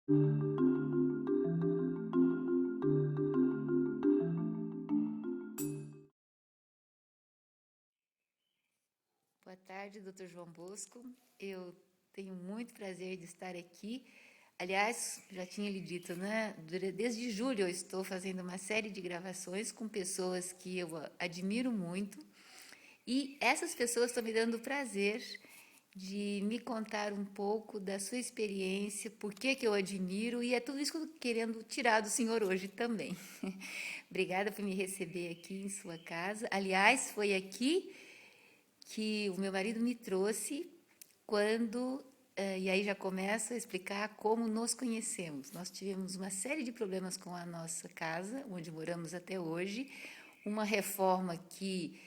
Boa tarde, Dr. João Bosco. Eu tenho muito prazer de estar aqui. Aliás, já tinha lhe dito, né? Desde julho eu estou fazendo uma série de gravações com pessoas que eu admiro muito. E essas pessoas estão me dando o prazer de me contar um pouco da sua experiência, por que que eu admiro, e é tudo isso que eu estou querendo tirar do senhor hoje também. Obrigada por me receber aqui em sua casa. Aliás, foi aqui que o meu marido me trouxe quando, e aí já começa a explicar como nos conhecemos. Nós tivemos uma série de problemas com a nossa casa, onde moramos até hoje, uma reforma que,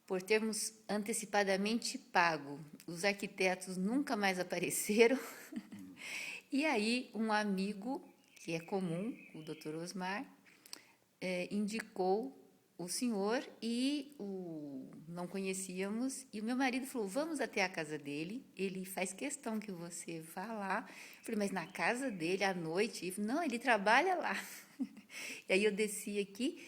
por termos antecipadamente pago, os arquitetos nunca mais apareceram. E aí um amigo, que é comum, o Dr. Osmar, indicou o senhor e não conhecíamos. E o meu marido falou: vamos até a casa dele. Ele faz questão que você vá lá. Eu falei: mas na casa dele à noite? Ele falou: não, ele trabalha lá. E aí eu desci aqui.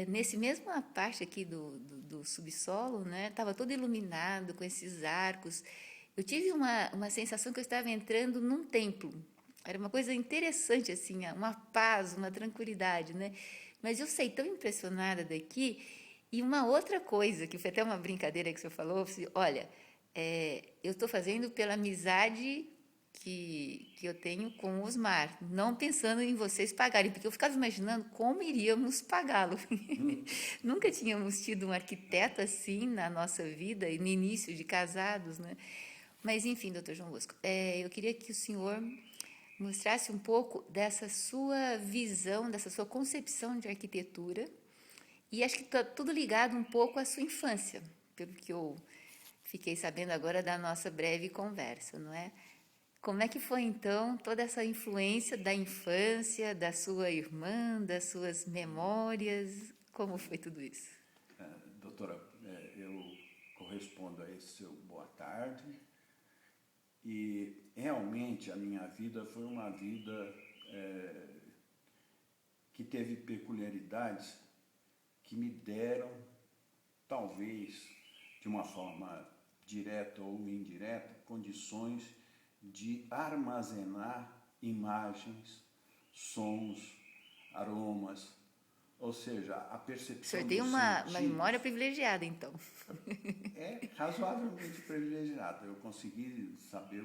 Nesse mesma parte aqui do subsolo, né, estava todo iluminado com esses arcos. Eu tive uma sensação que eu estava entrando num templo. Era uma coisa interessante, assim, uma paz, uma tranquilidade, né? Mas eu saí tão impressionada daqui. E uma outra coisa, que foi até uma brincadeira que você falou, você, olha, eu estou fazendo pela amizade que eu tenho com o Osmar, não pensando em vocês pagarem, porque eu ficava imaginando como iríamos pagá-lo. Nunca tínhamos tido um arquiteto assim na nossa vida, no início de casados, né? Mas, enfim, doutor João Bosco, eu queria que o senhor mostrasse um pouco dessa sua visão, dessa sua concepção de arquitetura, e acho que está tudo ligado um pouco à sua infância, pelo que eu fiquei sabendo agora da nossa breve conversa, não é? Como é que foi então toda essa influência da infância, da sua irmã, das suas memórias? Como foi tudo isso? Doutora, eu correspondo a esse seu boa tarde e realmente a minha vida foi uma vida que teve peculiaridades que me deram, talvez de uma forma direta ou indireta, condições de armazenar imagens, sons, aromas, ou seja, a O senhor percepção tem dos uma memória sentidos privilegiada, então. é razoavelmente privilegiado. Eu consegui saber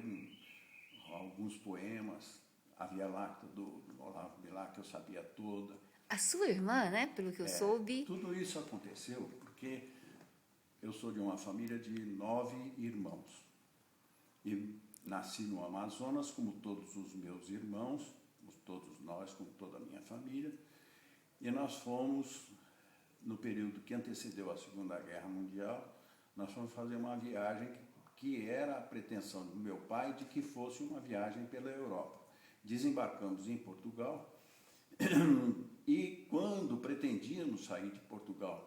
alguns poemas, a Via Láctea do Olavo Bilac, eu sabia toda. A sua irmã, né, pelo que eu soube, Tudo isso aconteceu porque eu sou de uma família de 9 irmãos. E nasci no Amazonas, como todos os meus irmãos, todos nós, como toda a minha família. E nós fomos, no período que antecedeu a Segunda Guerra Mundial, nós fomos fazer uma viagem que era a pretensão do meu pai de que fosse uma viagem pela Europa. Desembarcamos em Portugal e quando pretendíamos sair de Portugal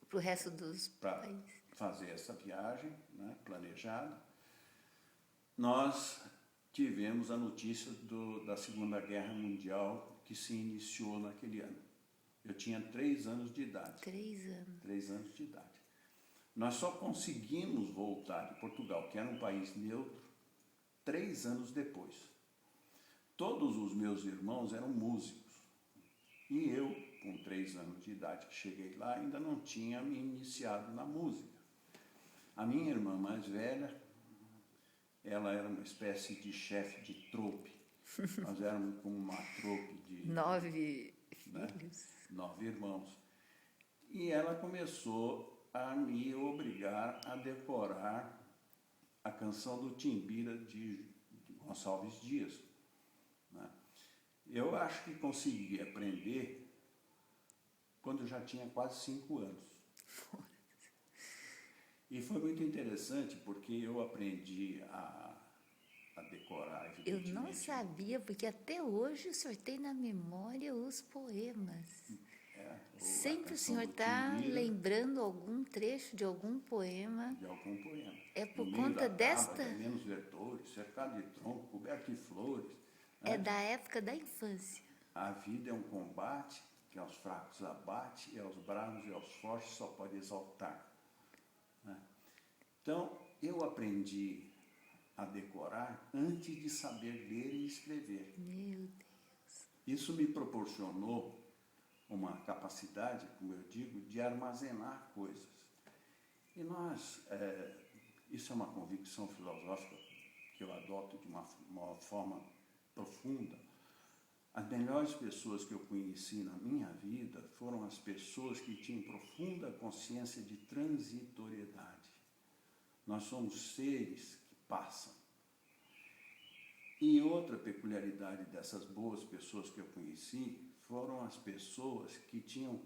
para o resto dos para países. fazer essa viagem, né, planejada, nós tivemos a notícia da Segunda Guerra Mundial que se iniciou naquele ano. Eu tinha 3 anos de idade. 3 anos. 3 anos de idade. Nós só conseguimos voltar de Portugal, que era um país neutro, 3 anos depois. Todos os meus irmãos eram músicos. E eu, com 3 anos de idade, que cheguei lá, ainda não tinha me iniciado na música. A minha irmã mais velha, ela era uma espécie de chefe de trope. Nós éramos como uma trope de 9 né, filhos. 9 irmãos. E ela começou a me obrigar a decorar a canção do Timbira de Gonçalves Dias. Né? Eu acho que consegui aprender quando eu já tinha quase 5 anos. E foi muito interessante porque eu aprendi a decorar, Eu não evidentemente. sabia, porque até hoje o senhor tem na memória os poemas. ou a Sempre o canção senhor do está Timbira, lembrando algum trecho de algum poema. de algum poema. É No por meio conta da desta. tábua, menos vetores, cercado de tronco, coberto de flores. É Né? da época da infância. A vida é um combate que aos fracos abate e aos bravos e aos fortes só pode exaltar. Né? Então, eu aprendi a decorar antes de saber ler e escrever. Meu Deus. Isso me proporcionou uma capacidade, como eu digo, de armazenar coisas. E nós, isso é uma convicção filosófica que eu adoto de uma forma profunda. As melhores pessoas que eu conheci na minha vida foram as pessoas que tinham profunda consciência de transitoriedade. Nós somos seres que passam. E outra peculiaridade dessas boas pessoas que eu conheci foram as pessoas que tinham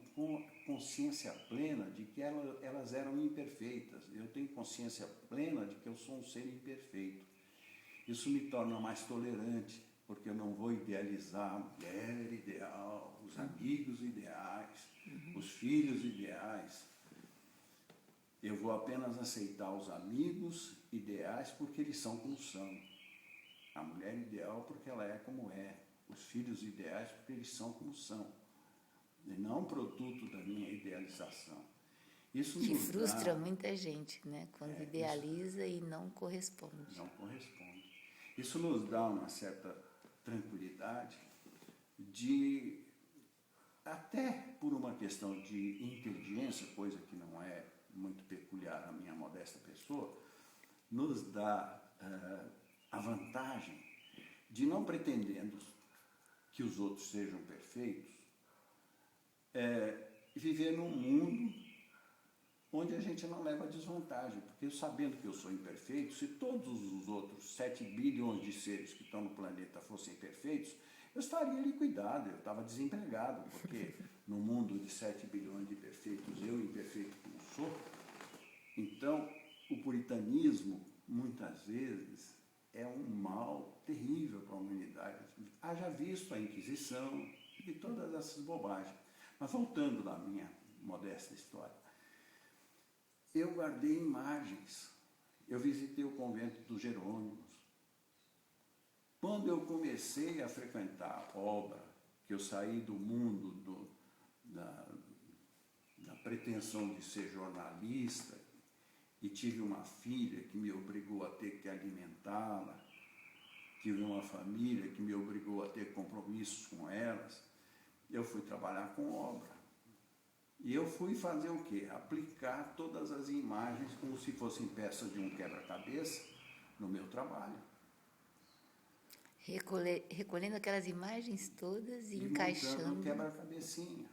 consciência plena de que elas eram imperfeitas. Eu tenho consciência plena de que eu sou um ser imperfeito. Isso me torna mais tolerante, porque eu não vou idealizar a mulher ideal, os amigos ideais, os filhos ideais. Eu vou apenas aceitar os amigos ideais porque eles são como são. A mulher ideal porque ela é como é. Os filhos ideais porque eles são como são. E não produto da minha idealização. Isso Que nos frustra dá, muita gente, né? Quando idealiza e não corresponde. não corresponde. Isso nos dá uma certa tranquilidade de, até por uma questão de inteligência, coisa que não é muito peculiar à minha modesta pessoa, nos dá a vantagem de, não pretendendo que os outros sejam perfeitos, viver num mundo onde a gente não leva desvantagem, porque eu, sabendo que eu sou imperfeito, se todos os outros 7 bilhões de seres que estão no planeta fossem perfeitos, eu estaria liquidado, eu estava desempregado, porque no mundo de 7 bilhões de perfeitos, eu imperfeito como sou. Então, o puritanismo, muitas vezes, é um mal terrível para a humanidade. Haja visto a Inquisição e todas essas bobagens. Mas voltando na minha modesta história, eu guardei imagens. Eu visitei o convento dos Jerônimos. Quando eu comecei a frequentar a obra, que eu saí do mundo da pretensão de ser jornalista e tive uma filha que me obrigou a ter que alimentá-la, tive uma família que me obrigou a ter compromissos com elas, eu fui trabalhar com obra. E eu fui fazer o quê? Aplicar todas as imagens como se fossem peças de um quebra-cabeça no meu trabalho. Recolhendo aquelas imagens todas e montando encaixando. quebra-cabecinha.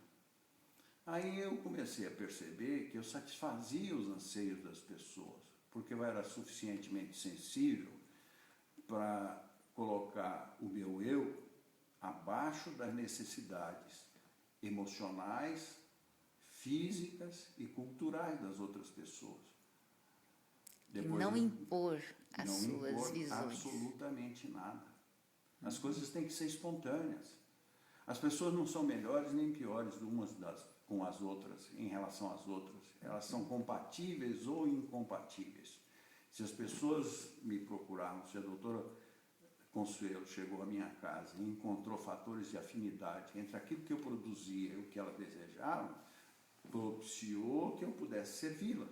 Aí eu comecei a perceber que eu satisfazia os anseios das pessoas, porque eu era suficientemente sensível para colocar o meu eu abaixo das necessidades emocionais, físicas e culturais das outras pessoas. Depois, não impor as suas visões. Absolutamente nada. As coisas têm que ser espontâneas. As pessoas não são melhores nem piores umas com as outras, em relação às outras. Elas são compatíveis ou incompatíveis. Se as pessoas me procuraram, se a doutora Consuelo chegou à minha casa e encontrou fatores de afinidade entre aquilo que eu produzia e o que ela desejava, propiciou que eu pudesse servi-la.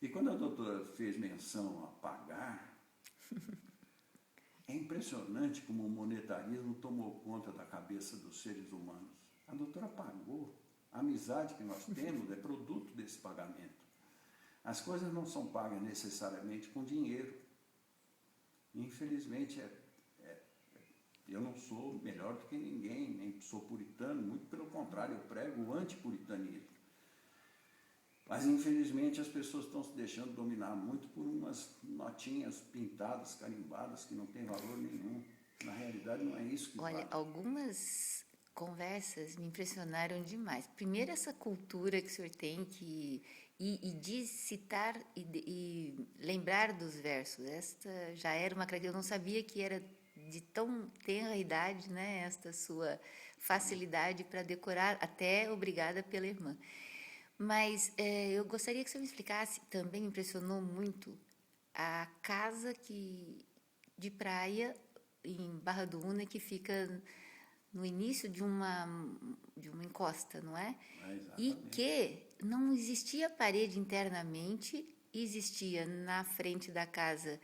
E quando a doutora fez menção a pagar, é impressionante como o monetarismo tomou conta da cabeça dos seres humanos. A doutora pagou. A amizade que nós temos é produto desse pagamento. As coisas não são pagas necessariamente com dinheiro. Infelizmente, eu não sou melhor do que ninguém, nem sou puritano, muito pelo contrário, eu prego o antipuritanismo. Mas, infelizmente, as pessoas estão se deixando dominar muito por umas notinhas pintadas, carimbadas, que não têm valor nenhum. Na realidade, não é isso que vale. Olha, algumas conversas me impressionaram demais. Primeiro, essa cultura que o senhor tem e de citar e lembrar dos versos. Esta já era uma característica, eu não sabia que era de tão tenra idade, né? Esta sua facilidade para decorar, até obrigada pela irmã. Mas eu gostaria que você me explicasse, também me impressionou muito a casa de praia em Barra do Una que fica no início de uma encosta, não é? E Exatamente. que não existia parede internamente, existia na frente da casa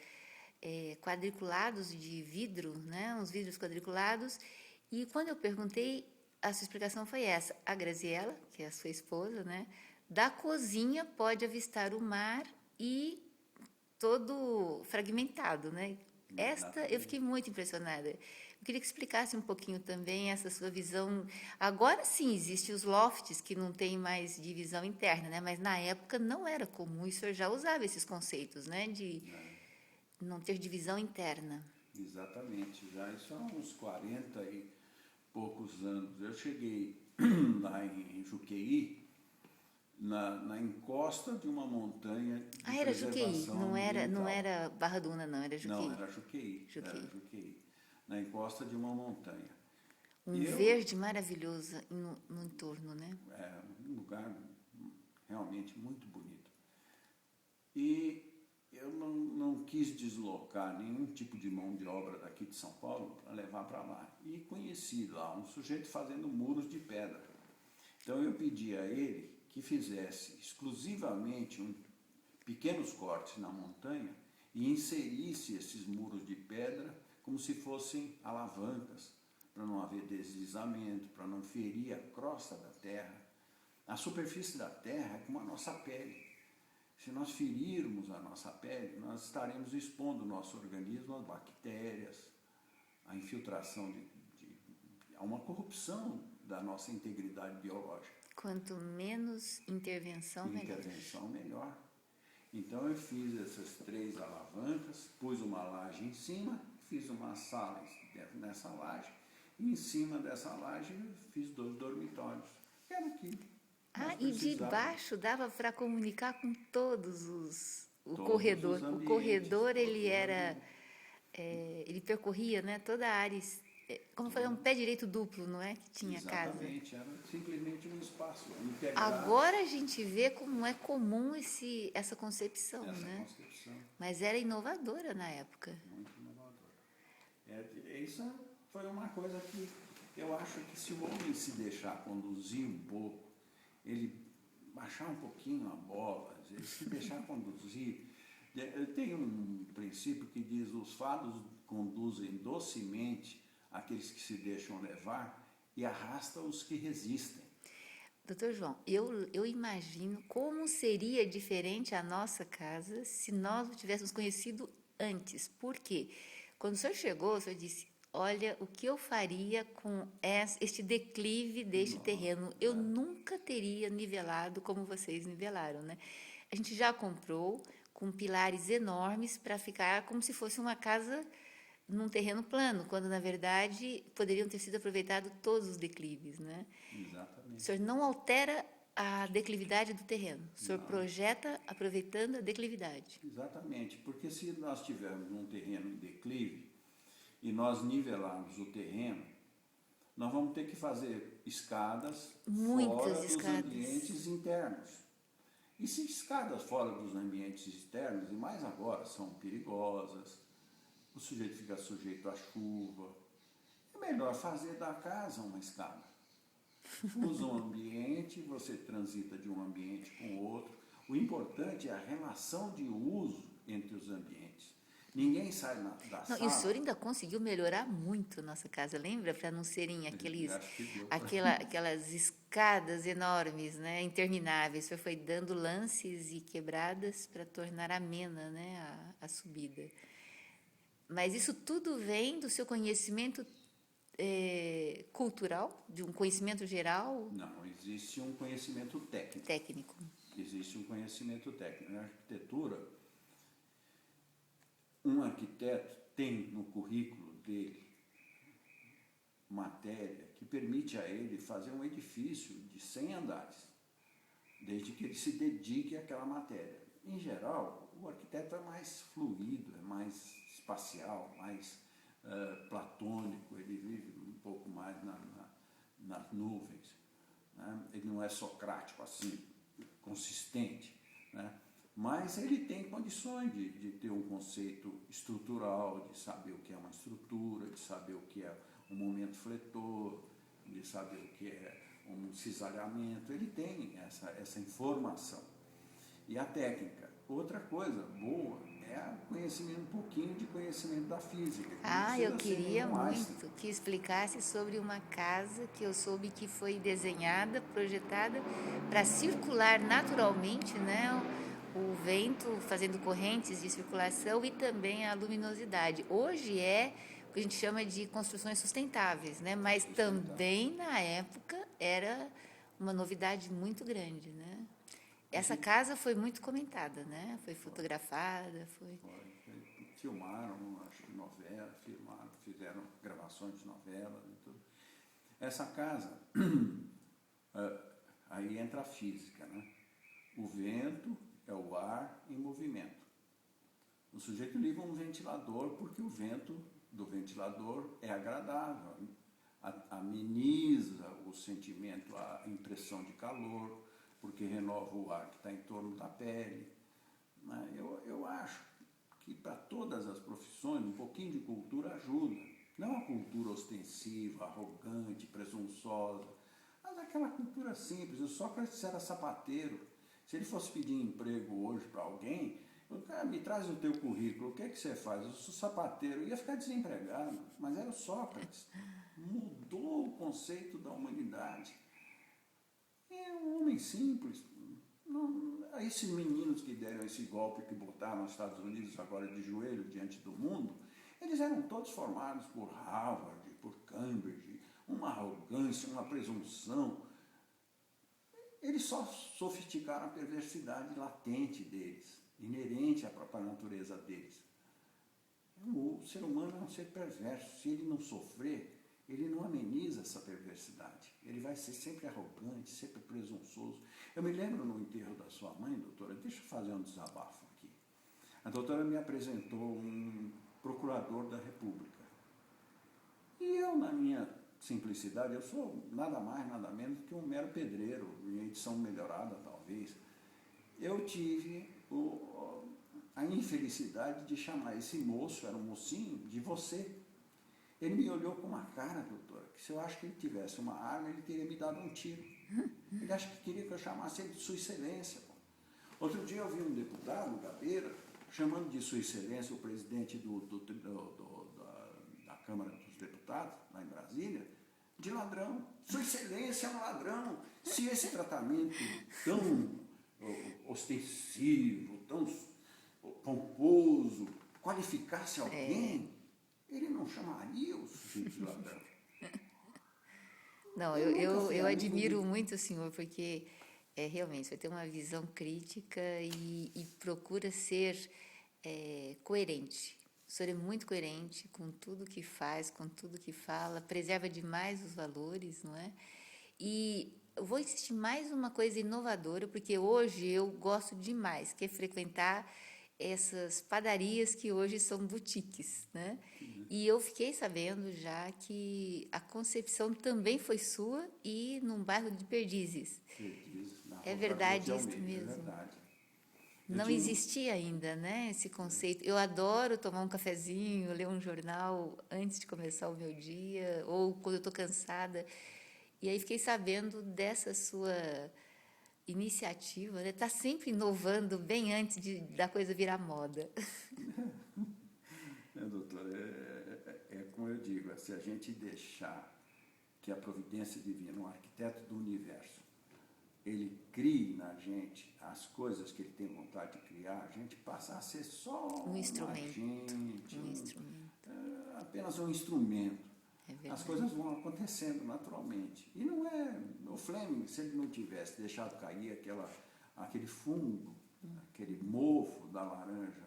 quadriculados de vidro, né? Uns vidros quadriculados. E quando eu perguntei, a sua explicação foi essa. A Graziella, que é a sua esposa, né? Da cozinha pode avistar o mar e todo fragmentado, né? Eu fiquei Exatamente. muito impressionada. Eu queria que explicasse um pouquinho também essa sua visão. Agora sim, existem os lofts que não tem mais divisão interna, né? Mas na época não era comum, e o senhor já usava esses conceitos, né? De não ter divisão interna. Exatamente. Já isso há uns 40 e poucos anos. Eu cheguei lá em Juqueí, na encosta de uma montanha de Ah, era Juqueí, preservação não ambiental. era Barra do Una, não, era Não, Juqueí. era Juqueí, era Juqueí. Juqueí, na encosta de uma montanha. Um E eu, verde maravilhoso no entorno, né? um lugar realmente muito bonito. E eu não quis deslocar nenhum tipo de mão de obra daqui de São Paulo para levar para lá. E conheci lá um sujeito fazendo muros de pedra. Então eu pedi a ele que fizesse exclusivamente pequenos cortes na montanha e inserisse esses muros de pedra como se fossem alavancas, para não haver deslizamento, para não ferir a crosta da terra. A superfície da terra é como a nossa pele. Se nós ferirmos a nossa pele, nós estaremos expondo o nosso organismo a bactérias, a infiltração a uma corrupção da nossa integridade biológica. Quanto menos intervenção, melhor. Intervenção melhor. Então eu fiz essas 3 alavancas, pus uma laje em cima, fiz uma sala nessa laje, e em cima dessa laje fiz 2 dormitórios. Era o que nós Ah, e de precisávamos. baixo dava para comunicar com o Todos os corredor. O ambientes, corredor, todos ele os era, ambientes. ele percorria, né, toda a área, como eu falei, um pé direito duplo, não é, que tinha a casa. Exatamente, era simplesmente um espaço integrado, Agora a gente vê como é comum essa concepção, essa né? concepção Mas era inovadora na época. muito inovadora. Isso foi uma coisa que eu acho que se o homem se deixar conduzir um pouco, ele baixar um pouquinho a bola, ele se deixar conduzir. Tem um princípio que diz: os fados conduzem docemente aqueles que se deixam levar e arrastam os que resistem. Doutor João, eu imagino como seria diferente a nossa casa se nós o tivéssemos conhecido antes. Por quê? Quando o senhor chegou, o senhor disse: olha, o que eu faria com este declive deste terreno? Eu nunca teria nivelado como vocês nivelaram, né? A gente já comprou com pilares enormes para ficar como se fosse uma casa num terreno plano, quando na verdade poderiam ter sido aproveitados todos os declives, né? O Exatamente. senhor não altera a declividade do terreno, o senhor Não, projeta aproveitando a declividade. exatamente, porque se nós tivermos um terreno em declive e nós nivelarmos o terreno, nós vamos ter que fazer escadas Muitas fora dos escadas. ambientes internos. E se escadas fora dos ambientes externos, e mais agora, são perigosas, o sujeito fica sujeito à chuva, é melhor fazer da casa uma escada. Usa um ambiente, você transita de um ambiente com o outro. O importante é a relação de uso entre os ambientes. Ninguém sai da Não, e o senhor sala. ainda conseguiu melhorar muito a nossa casa, lembra? Para não serem Acho que deu aquelas escadas enormes, né, intermináveis. O senhor foi dando lances e quebradas para tornar amena, né, a subida. Mas isso tudo vem do seu conhecimento cultural, de um conhecimento geral Não, existe um conhecimento técnico. técnico. Existe um conhecimento técnico. Na arquitetura, um arquiteto tem no currículo dele matéria que permite a ele fazer um edifício de 100 andares, desde que ele se dedique àquela matéria. Em geral, o arquiteto é mais fluido, é mais espacial, mais platônico, ele vive um pouco mais nas nuvens, né? Ele não é socrático assim, consistente, né? Mas ele tem condições de ter um conceito estrutural, de saber o que é uma estrutura, de saber o que é um momento fletor, de saber o que é um cisalhamento. Ele tem essa informação. E a técnica. Outra coisa boa é conhecimento, um pouquinho de conhecimento da física. Eu queria muito que explicasse sobre uma casa que eu soube que foi desenhada, projetada para circular naturalmente, né? O vento fazendo correntes de circulação e também a luminosidade. Hoje é o que a gente chama de construções sustentáveis, né? Mas também na época era uma novidade muito grande, né? Essa casa foi muito comentada, né? Foi fotografada, Filmaram, acho que novela, fizeram gravações de novelas e tudo. Essa casa, aí entra a física, né? O vento é o ar em movimento. O sujeito liga um ventilador porque o vento do ventilador é agradável, ameniza o sentimento, a impressão de calor, porque renova o ar que está em torno da pele. Eu acho que para todas as profissões um pouquinho de cultura ajuda. Não a cultura ostensiva, arrogante, presunçosa, mas aquela cultura simples. O Sócrates era sapateiro. Se ele fosse pedir emprego hoje para alguém, me traz o teu currículo, o que é que você faz? Eu sou sapateiro. Ia ficar desempregado, mas era o Sócrates. Mudou o conceito da humanidade. É um homem simples. Esses meninos que deram esse golpe, que botaram os Estados Unidos agora de joelho diante do mundo, eles eram todos formados por Harvard, por Cambridge, uma arrogância, uma presunção. Eles só sofisticaram a perversidade latente deles, inerente à própria natureza deles. O ser humano é um ser perverso. Se ele não sofrer, ele não ameniza essa perversidade. Ele vai ser sempre arrogante, sempre presunçoso. Eu me lembro no enterro da sua mãe, doutora, deixa eu fazer um desabafo aqui. A doutora me apresentou um procurador da República. E eu, na minha simplicidade, eu sou nada mais, nada menos que um mero pedreiro, em edição melhorada, talvez. Eu tive a infelicidade de chamar esse moço, era um mocinho, de você. Ele me olhou com uma cara, doutora, que se eu acho que ele tivesse uma arma, ele teria me dado um tiro. Ele acha que queria que eu chamasse ele de Sua Excelência. Outro dia eu vi um deputado, Gabeira, chamando de Sua Excelência o presidente da Câmara dos Deputados, lá em Brasília, de ladrão. Sua Excelência é um ladrão. Se esse tratamento tão ostensivo, tão pomposo, qualificasse alguém, ele não chamaria o sujeito de ladrão. Não, eu admiro muito o senhor, porque realmente você tem uma visão crítica e procura ser coerente. O senhor é muito coerente com tudo que faz, com tudo que fala, preserva demais os valores, não é? E eu vou insistir mais uma coisa inovadora, porque hoje eu gosto demais, que é frequentar essas padarias que hoje são boutiques, né? E eu fiquei sabendo já que a concepção também foi sua e num bairro de Perdizes. É verdade isso mesmo? É verdade. Não existia ainda, né, esse conceito. Eu adoro tomar um cafezinho, ler um jornal antes de começar o meu dia, ou quando eu estou cansada. E aí fiquei sabendo dessa sua iniciativa, né? Está sempre inovando bem antes da coisa virar moda. Doutora, é como eu digo, se a gente deixar que a providência divina, um arquiteto do universo, ele crie na gente as coisas que ele tem vontade de criar, a gente passa a ser só um instrumento, apenas um instrumento. As coisas vão acontecendo naturalmente. E não é... O Fleming, se ele não tivesse deixado cair aquele fungo, aquele mofo da laranja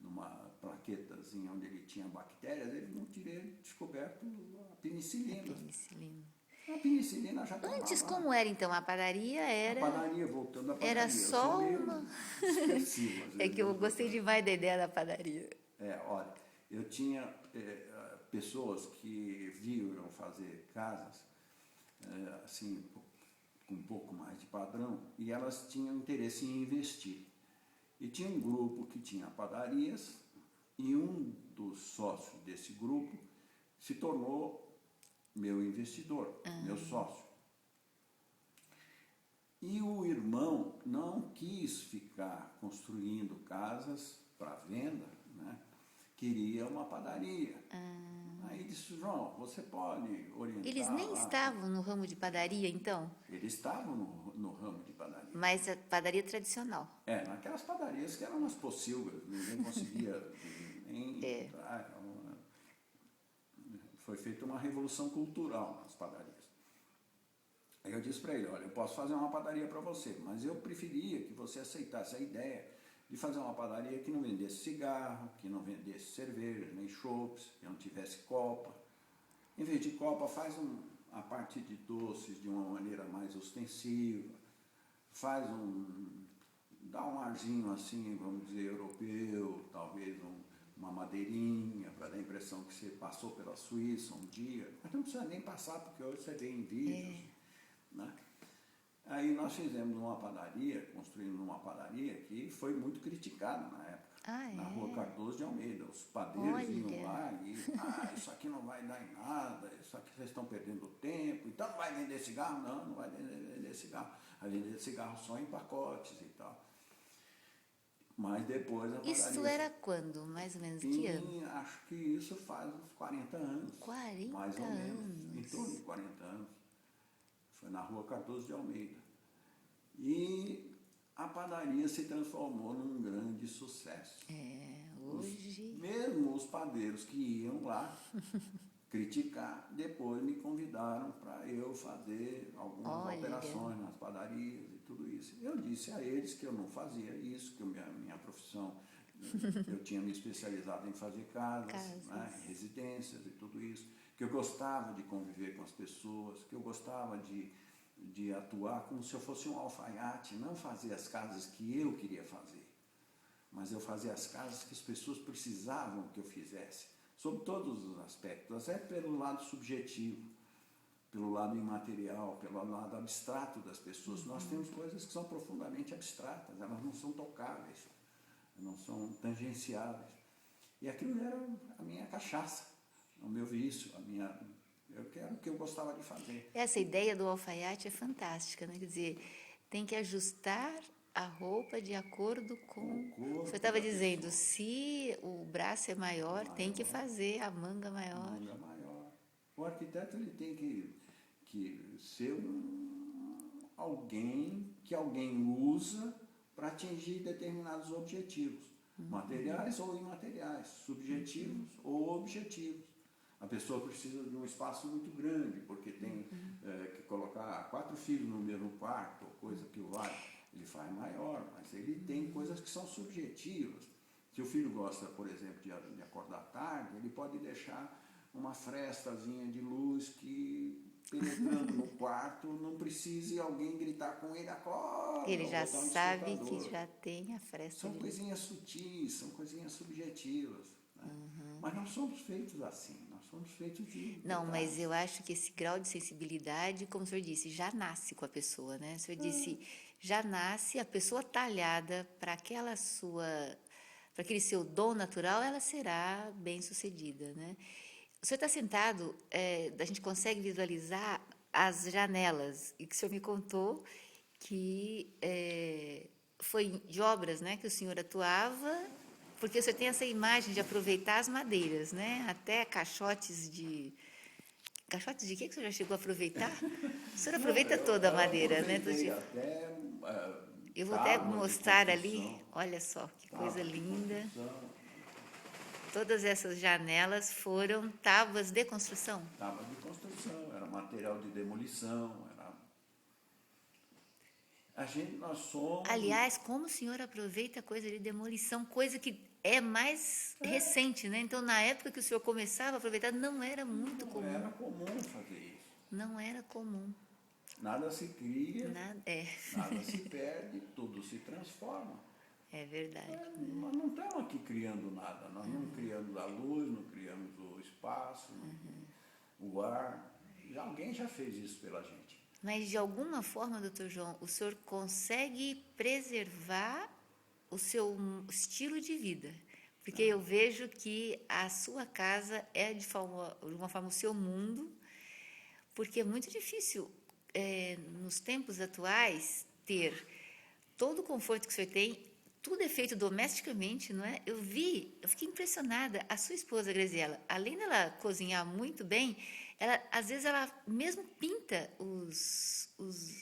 numa plaquetazinha onde ele tinha bactérias, ele não teria descoberto a penicilina. A penicilina já estava Antes, como era então? A padaria era... A padaria, voltando à padaria. Era só uma... É que eu gostei demais da ideia da padaria. Olha, eu tinha... pessoas que viram fazer casas assim, com um pouco mais de padrão, e elas tinham interesse em investir. E tinha um grupo que tinha padarias, e um dos sócios desse grupo se tornou meu investidor, meu sócio. E o irmão não quis ficar construindo casas para venda, né? Queria uma padaria. Aí disse, João, você pode orientar Eles nem lá. estavam no ramo de padaria, então? Eles estavam no ramo de padaria. Mas a padaria tradicional. Naquelas padarias que eram umas pocilgas, ninguém conseguia nem entrar. Foi feita uma revolução cultural nas padarias. Aí eu disse para ele, olha, eu posso fazer uma padaria para você, mas eu preferia que você aceitasse a ideia de fazer uma padaria que não vendesse cigarro, que não vendesse cerveja, nem chopes, que não tivesse copa. Em vez de copa, faz a parte de doces de uma maneira mais ostensiva, dá um arzinho assim, vamos dizer, europeu, talvez uma madeirinha, para dar a impressão que você passou pela Suíça um dia, mas não precisa nem passar, porque hoje você vê em vídeos, né? Aí nós fizemos uma padaria, construímos uma padaria que foi muito criticada na época, na Rua Cardoso de Almeida. Os padeiros iam lá e, isso aqui não vai dar em nada, isso aqui vocês estão perdendo tempo, então não vai vender cigarro? Não, não vai vender cigarro. Vai vender cigarro só em pacotes e tal. Mas depois a padaria... Isso era quando, mais ou menos, que ano? Acho que isso faz uns 40 anos. 40 mais ou menos, anos. em torno de 40 anos. Foi na Rua Cardoso de Almeida. E a padaria se transformou num grande sucesso. Hoje... Mesmo os padeiros que iam lá criticar, depois me convidaram para eu fazer algumas alterações nas padarias e tudo isso. Eu disse a eles que eu não fazia isso, que minha profissão, eu tinha me especializado em fazer casas. Né, residências e tudo isso, que eu gostava de conviver com as pessoas, que eu gostava de atuar como se eu fosse um alfaiate, não fazer as casas que eu queria fazer, mas eu fazia as casas que as pessoas precisavam que eu fizesse, sob todos os aspectos, até pelo lado subjetivo, pelo lado imaterial, pelo lado abstrato das pessoas. Nós temos coisas que são profundamente abstratas, elas não são tocáveis, não são tangenciáveis. E aquilo era a minha cachaça, o meu vício, o que eu gostava de fazer. Essa ideia do alfaiate é fantástica, né? Quer dizer, tem que ajustar a roupa de acordo com... O corpo Você estava da dizendo, pessoa. Se o braço é maior, tem que fazer a manga maior. Manga maior. O arquiteto ele tem que ser alguém que alguém usa para atingir determinados objetivos, materiais ou imateriais, subjetivos ou objetivos. A pessoa precisa de um espaço muito grande, porque tem que colocar 4 filhos no mesmo quarto, coisa que ele faz maior, mas ele tem coisas que são subjetivas. Se o filho gosta, por exemplo, de acordar tarde, ele pode deixar uma frestazinha de luz que, penetrando no quarto, não precise alguém gritar com ele, acorda. Ele já sabe que já tem a fresta. São coisinhas sutis, são coisinhas subjetivas. Né? Mas nós somos feitos assim, nós somos feitos de... Não, mas eu acho que esse grau de sensibilidade, como o senhor disse, já nasce com a pessoa, né? O senhor disse, já nasce a pessoa talhada para aquela para aquele seu dom natural, ela será bem-sucedida, né? O senhor está sentado, a gente consegue visualizar as janelas, e que o senhor me contou que foi de obras, né, que o senhor atuava, porque o senhor tem essa imagem de aproveitar as madeiras, né, até caixotes de... Caixotes de quê que o senhor já chegou a aproveitar? O senhor aproveita toda a madeira, né? Até, eu vou até mostrar ali, olha só, que coisa linda. Todas essas janelas foram tábuas de construção? Tábuas de construção, era material de demolição, nós somos... Aliás, como o senhor aproveita coisa de demolição, coisa que é mais recente, né? Então, na época que o senhor começava a aproveitar, não era muito comum. Não era comum fazer isso. Não era comum. Nada se cria, Nada se perde, tudo se transforma. É verdade. Nós não estamos aqui criando nada, nós não criamos a luz, não criamos o espaço, o ar. Alguém já fez isso pela gente. Mas, de alguma forma, doutor João, o senhor consegue preservar o seu estilo de vida? Porque eu vejo que a sua casa é, de uma forma, o seu mundo, porque é muito difícil, nos tempos atuais, ter todo o conforto que o senhor tem, tudo é feito domesticamente, não é? Eu fiquei impressionada. A sua esposa, Graziela, além dela cozinhar muito bem, às vezes ela mesmo pinta os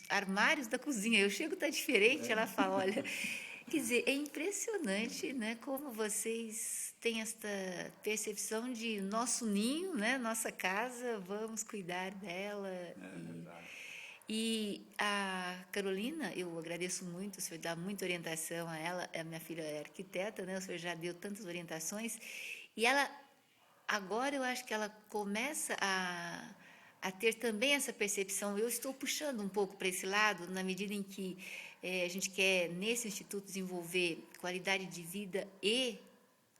armários da cozinha. Eu chego, tá diferente, ela fala, olha, quer dizer, é impressionante, né, como vocês têm esta percepção de nosso ninho, né, nossa casa, vamos cuidar dela. É verdade. E a Carolina, eu agradeço muito, o senhor dá muita orientação a ela, a minha filha é arquiteta, né? O senhor já deu tantas orientações, e ela, agora eu acho que ela começa a ter também essa percepção. Eu estou puxando um pouco para esse lado, na medida em que a gente quer, nesse instituto, desenvolver qualidade de vida e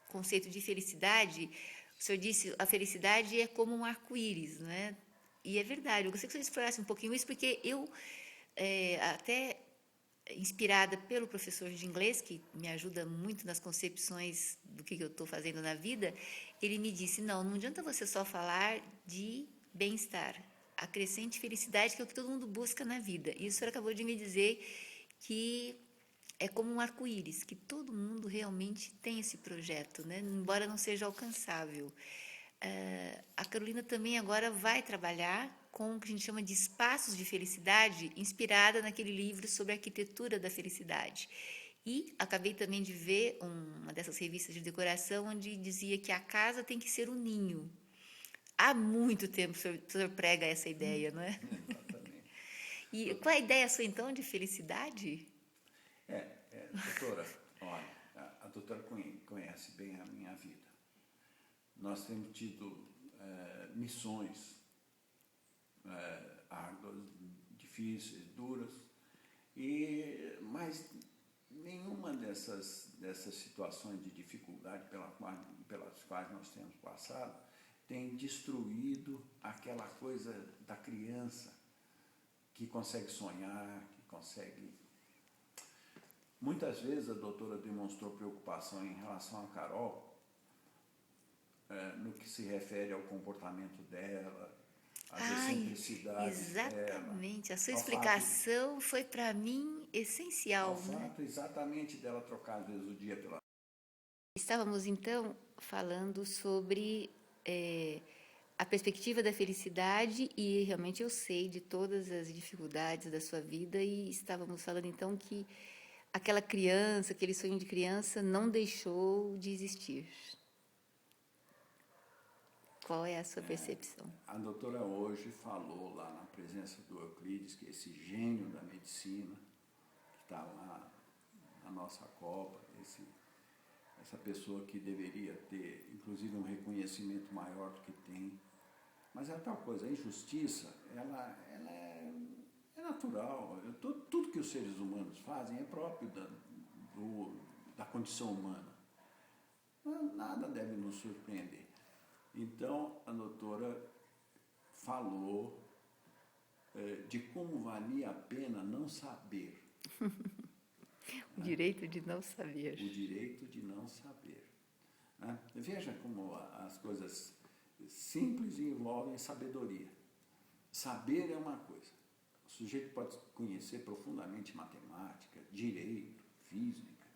conceito de felicidade. O senhor disse, a felicidade é como um arco-íris, não é? E é verdade, eu gostaria que você explorasse um pouquinho isso, porque eu, até inspirada pelo professor de inglês, que me ajuda muito nas concepções do que eu estou fazendo na vida, ele me disse, não adianta você só falar de bem-estar, acrescente felicidade, que é o que todo mundo busca na vida. E o senhor acabou de me dizer que é como um arco-íris, que todo mundo realmente tem esse projeto, né? Embora não seja alcançável. A Carolina também agora vai trabalhar com o que a gente chama de espaços de felicidade, inspirada naquele livro sobre a arquitetura da felicidade. E acabei também de ver uma dessas revistas de decoração onde dizia que a casa tem que ser um ninho. Há muito tempo o senhor prega essa ideia, não é? Exatamente. E qual é a ideia sua, então, de felicidade? Doutora, olha, a doutora conhece bem a minha vida. Nós temos tido missões árduas, difíceis, duras, mas nenhuma dessas situações de dificuldade pelas quais nós temos passado tem destruído aquela coisa da criança que consegue sonhar, que consegue... Muitas vezes a doutora demonstrou preocupação em relação a Carol, no que se refere ao comportamento dela, às excentricidades dela. Exatamente. A sua explicação foi, para mim, essencial. Ao fato exatamente dela trocar, às vezes, o dia pela... Estávamos, então, falando sobre a perspectiva da felicidade, e realmente eu sei de todas as dificuldades da sua vida, e estávamos falando, então, que aquela criança, aquele sonho de criança não deixou de existir. Qual é a sua percepção? A doutora hoje falou lá na presença do Euclides, que esse gênio da medicina, que está lá na nossa Copa, essa pessoa que deveria ter, inclusive, um reconhecimento maior do que tem. Mas é tal coisa, a injustiça, ela é natural. Tudo que os seres humanos fazem é próprio da condição humana. Nada deve nos surpreender. Então, a doutora falou de como valia a pena não saber. O direito de não saber. O direito de não saber. Né? Veja como as coisas simples envolvem sabedoria. Saber é uma coisa. O sujeito pode conhecer profundamente matemática, direito, física.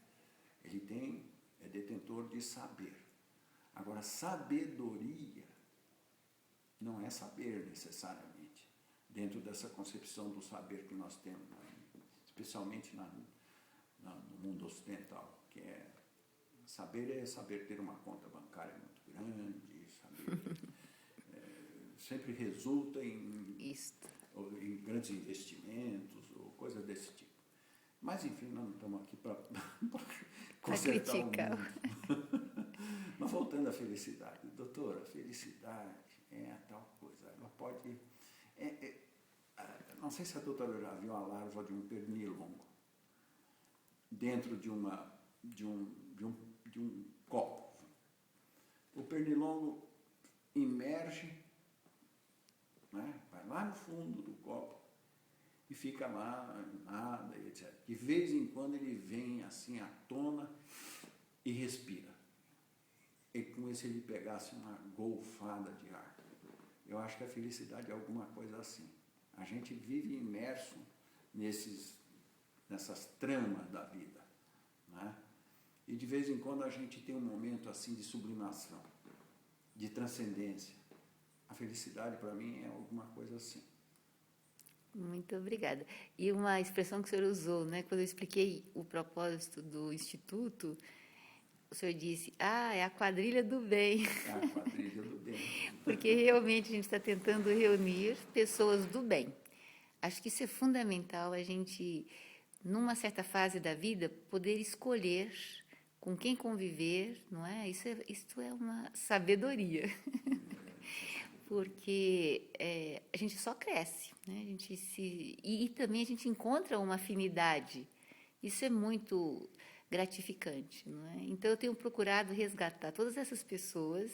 Ele é detentor de saber. Agora, sabedoria não é saber necessariamente, dentro dessa concepção do saber que nós temos, especialmente no mundo ocidental, que saber ter uma conta bancária muito grande, saber sempre resulta em grandes investimentos ou coisas desse tipo. Mas, enfim, nós não estamos aqui para consertar o mundo. Mas voltando à felicidade, doutora, a felicidade é a tal coisa, ela pode... não sei se a doutora já viu a larva de um pernilongo dentro de uma de um copo. O pernilongo emerge, né? Vai lá no fundo do copo e fica lá, nada, etc. De vez em quando ele vem assim à tona e respira. E como se ele pegasse uma golfada de ar. Eu acho que a felicidade é alguma coisa assim. A gente vive imerso nessas tramas da vida, né? E de vez em quando a gente tem um momento assim de sublimação, de transcendência. A felicidade para mim é alguma coisa assim. Muito obrigada. E uma expressão que o senhor usou, né, quando eu expliquei o propósito do Instituto, o senhor disse, é a quadrilha do bem. É a quadrilha do bem. Porque realmente a gente está tentando reunir pessoas do bem. Acho que isso é fundamental, a gente, numa certa fase da vida, poder escolher com quem conviver, não é? Isso é uma sabedoria. Porque a gente só cresce, né? E também a gente encontra uma afinidade. Isso é muito gratificante, não é? Então eu tenho procurado resgatar todas essas pessoas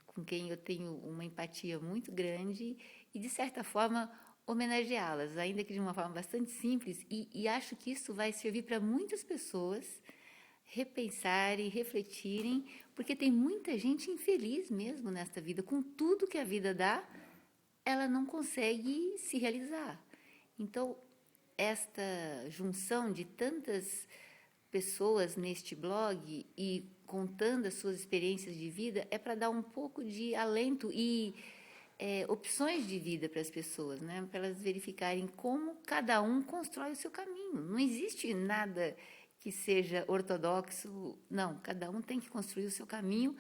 com quem eu tenho uma empatia muito grande e de certa forma homenageá-las, ainda que de uma forma bastante simples, e acho que isso vai servir para muitas pessoas repensarem, refletirem, porque tem muita gente infeliz mesmo nesta vida, com tudo que a vida dá, ela não consegue se realizar. Então, esta junção de tantas pessoas neste blog e contando as suas experiências de vida é para dar um pouco de alento e opções de vida para as pessoas, né? Para elas verificarem como cada um constrói o seu caminho. Não existe nada que seja ortodoxo, não. Cada um tem que construir o seu caminho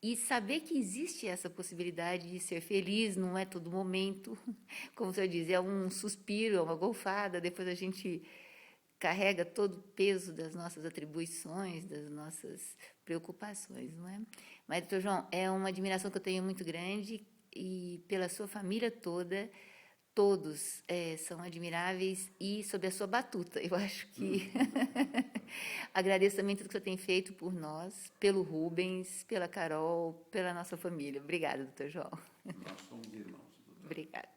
e saber que existe essa possibilidade de ser feliz, não é todo momento. Como o senhor diz, é um suspiro, é uma golfada, depois a gente carrega todo o peso das nossas atribuições, das nossas preocupações, não é? Mas, doutor João, é uma admiração que eu tenho muito grande e pela sua família toda, todos são admiráveis e sob a sua batuta. Eu acho que agradeço também tudo que o senhor tem feito por nós, pelo Rubens, pela Carol, pela nossa família. Obrigada, doutor João. Nós somos irmãos. Obrigada.